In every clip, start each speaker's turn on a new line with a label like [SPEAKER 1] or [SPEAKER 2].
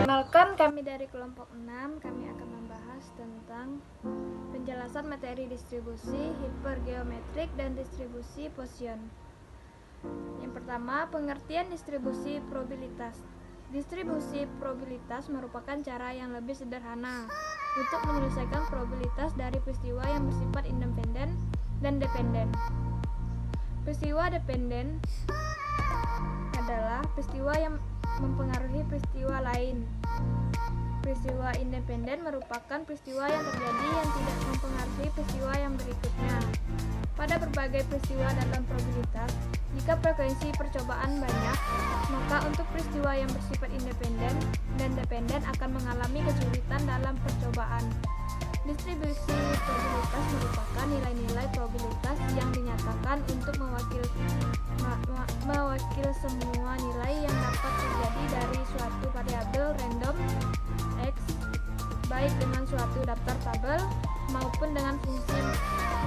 [SPEAKER 1] Kenalkan, kami dari kelompok 6, kami akan membahas tentang penjelasan materi distribusi hipergeometrik dan distribusi Poisson. Yang pertama, pengertian distribusi probabilitas. Distribusi probabilitas merupakan cara yang lebih sederhana untuk menyelesaikan probabilitas dari peristiwa yang bersifat independen dan dependen. Peristiwa dependen adalah peristiwa yang mempengaruhi peristiwa lain. Peristiwa independen merupakan peristiwa yang terjadi yang tidak mempengaruhi peristiwa yang berikutnya. Pada berbagai peristiwa dalam probabilitas, jika frekuensi percobaan banyak, maka untuk peristiwa yang bersifat independen dan dependen akan mengalami kesulitan dalam percobaan. Distribusi probabilitas merupakan nilai-nilai probabilitas yang dinyatakan untuk mewakil semua nilai yang dapat terjadi dari suatu variabel random X, baik dengan suatu daftar tabel maupun dengan fungsi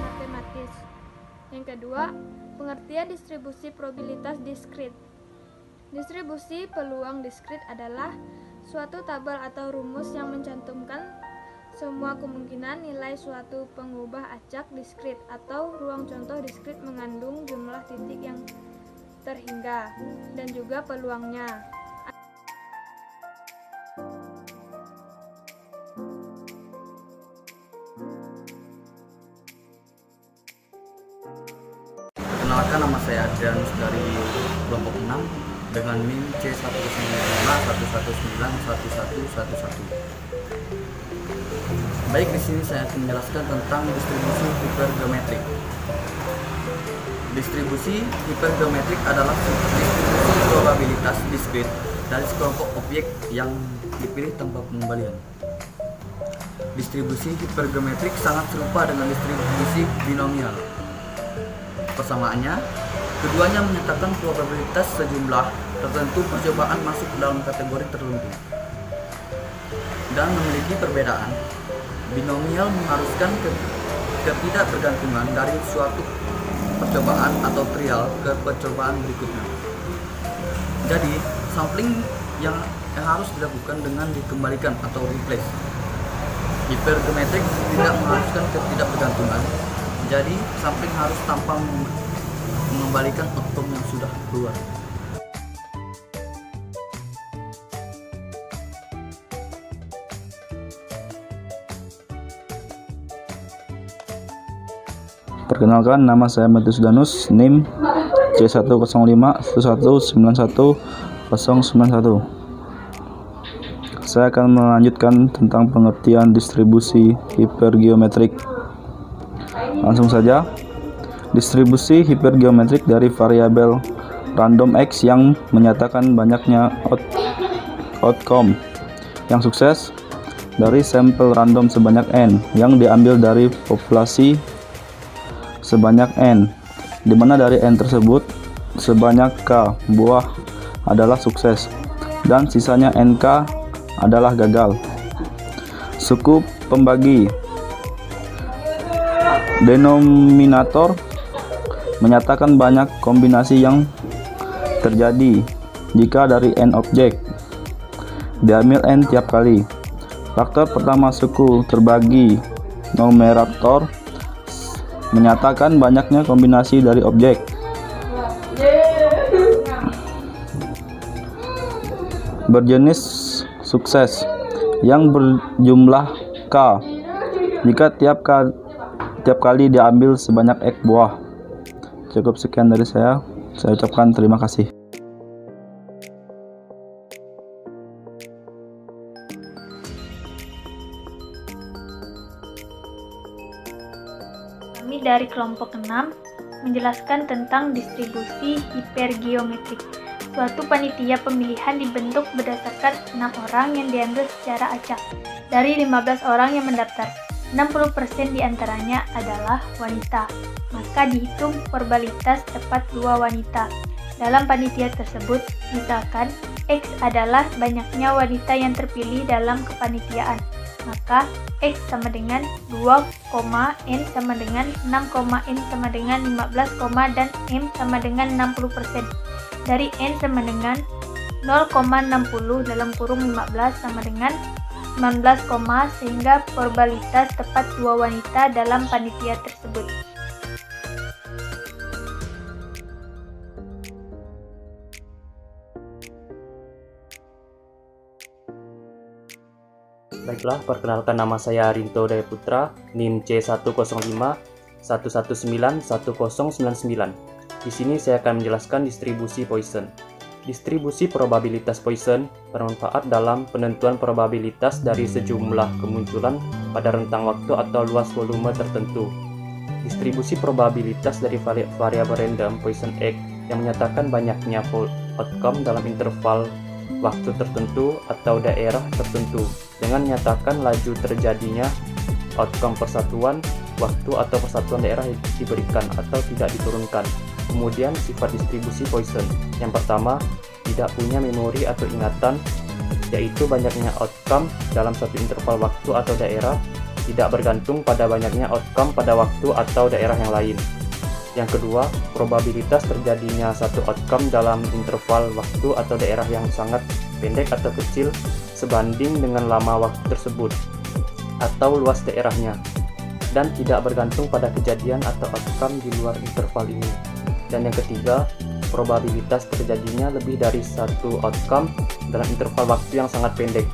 [SPEAKER 1] matematis. Yang kedua, pengertian distribusi probabilitas diskrit. Distribusi peluang diskrit adalah suatu tabel atau rumus yang mencantumkan semua kemungkinan nilai suatu pengubah acak diskrit atau ruang contoh diskrit mengandung jumlah titik yang terhingga dan juga peluangnya.
[SPEAKER 2] Perkenalkan, nama saya Adrianus dari kelompok 6 dengan NIM C10511911111. Baik, di sini saya akan menjelaskan tentang distribusi hipergeometrik. Distribusi hipergeometrik adalah distribusi probabilitas diskrit dari sekelompok objek yang dipilih tanpa pengembalian. Distribusi hipergeometrik sangat serupa dengan distribusi binomial. Persamaannya, keduanya menyatakan probabilitas sejumlah tertentu percobaan masuk dalam kategori tertentu dan memiliki perbedaan. Binomial mengharuskan ketidakbergantungan dari suatu percobaan atau trial ke percobaan berikutnya. Jadi, sampling yang harus dilakukan dengan dikembalikan atau replace. Hipergeometrik tidak mengharuskan ketidakbergantungan. Jadi, sampling harus tanpa mengembalikan outcome yang sudah keluar.
[SPEAKER 3] Perkenalkan, nama saya Matius Danus, NIM C10511911091. Saya akan melanjutkan tentang pengertian distribusi hipergeometrik. Langsung saja, distribusi hipergeometrik dari variabel random X yang menyatakan banyaknya outcome yang sukses dari sampel random sebanyak N yang diambil dari populasi sebanyak N, di mana dari N tersebut sebanyak K buah adalah sukses dan sisanya NK adalah gagal. Suku pembagi denominator menyatakan banyak kombinasi yang terjadi jika dari N objek diambil N tiap kali. Faktor pertama suku terbagi numerator menyatakan banyaknya kombinasi dari objek. Berjenis sukses yang berjumlah K jika tiap kali diambil sebanyak X buah. Cukup sekian dari saya ucapkan terima kasih.
[SPEAKER 1] Kami dari kelompok 6 menjelaskan tentang distribusi hipergeometrik. Suatu panitia pemilihan dibentuk berdasarkan 6 orang yang diambil secara acak. Dari 15 orang yang mendaftar, 60% diantaranya adalah wanita. Maka dihitung probabilitas tepat 2 wanita. Dalam panitia tersebut, misalkan X adalah banyaknya wanita yang terpilih dalam kepanitiaan. maka X sama dengan 2, N sama dengan 6, N sama dengan 15, dan M sama dengan 60%. Dari N sama dengan 0,60 dalam kurung 15 sama dengan 19, sehingga probabilitas tepat dua wanita dalam panitia tersebut.
[SPEAKER 4] Baiklah, perkenalkan nama saya Rinto Daya Putra, NIM C105-119-1099. Di sini saya akan menjelaskan distribusi Poisson. Distribusi probabilitas Poisson bermanfaat dalam penentuan probabilitas dari sejumlah kemunculan pada rentang waktu atau luas volume tertentu. Distribusi probabilitas dari variabel random Poisson X yang menyatakan banyaknya outcome dalam interval waktu tertentu atau daerah tertentu dengan menyatakan laju terjadinya outcome persatuan waktu atau persatuan daerah yang diberikan atau tidak diturunkan. Kemudian sifat distribusi Poisson. Yang pertama, tidak punya memori atau ingatan, yaitu banyaknya outcome dalam satu interval waktu atau daerah tidak bergantung pada banyaknya outcome pada waktu atau daerah yang lain. Yang kedua, probabilitas terjadinya satu outcome dalam interval waktu atau daerah yang sangat pendek atau kecil sebanding dengan lama waktu tersebut atau luas daerahnya, dan tidak bergantung pada kejadian atau outcome di luar interval ini. Dan yang ketiga, probabilitas terjadinya lebih dari satu outcome dalam interval waktu yang sangat pendek.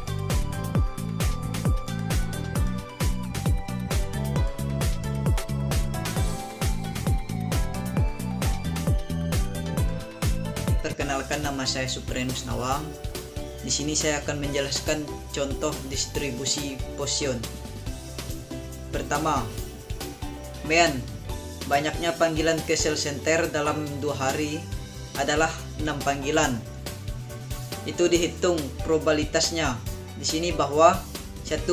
[SPEAKER 5] Perkenalkan, nama saya Suprenus Nawang. Di sini saya akan menjelaskan contoh distribusi Poisson. Pertama, mean banyaknya panggilan ke sel center dalam 2 hari adalah 6 panggilan. Itu dihitung probabilitasnya. Di sini bahwa 1.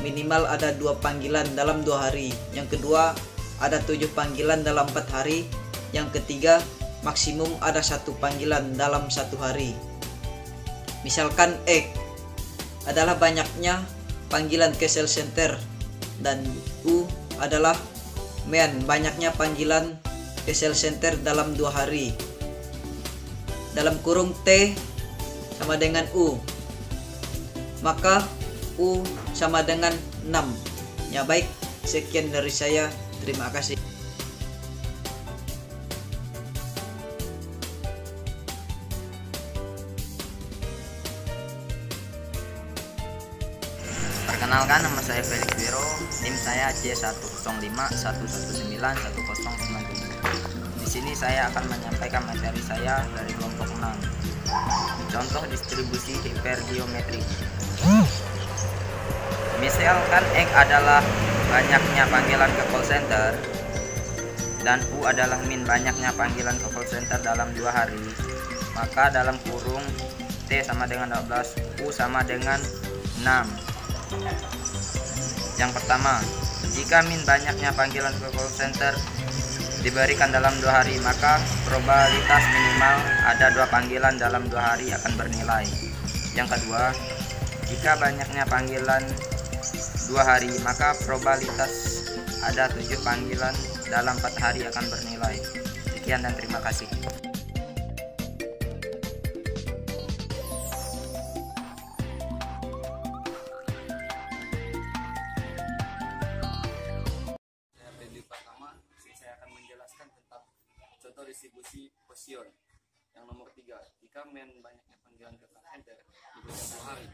[SPEAKER 5] Minimal ada 2 panggilan dalam 2 hari. Yang kedua, ada 7 panggilan dalam 4 hari. Yang ketiga, maksimum ada 1 panggilan dalam 1 hari. Misalkan X adalah banyaknya panggilan ke sel center dan U adalah mean banyaknya panggilan ke sel center dalam 2 hari. Dalam kurung T sama dengan U, maka U sama dengan 6. Ya baik, sekian dari saya. Terima kasih.
[SPEAKER 6] Perkenalkan, nama saya Felix Wiro, NIM saya C105-119-1097. Di sini saya akan menyampaikan materi saya dari kelompok 6. Contoh distribusi hipergeometrik. Misalkan X adalah banyaknya panggilan ke call center dan U adalah min banyaknya panggilan ke call center dalam 2 hari, maka dalam kurung T sama dengan 12, U sama dengan 6. Yang pertama, jika min banyaknya panggilan ke call center diberikan dalam 2 hari, maka probabilitas minimal ada 2 panggilan dalam 2 hari akan bernilai. Yang kedua, jika banyaknya panggilan 2 hari, maka probabilitas ada 7 panggilan dalam 4 hari akan bernilai. Sekian dan terima kasih.
[SPEAKER 2] Contoh distribusi Poisson yang nomor 3. Jika mean banyaknya panggilan ke call center diberikan 2 hari,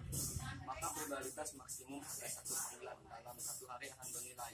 [SPEAKER 2] maka probabilitas maksimum ada 1 panggilan dalam 1 hari akan bernilai.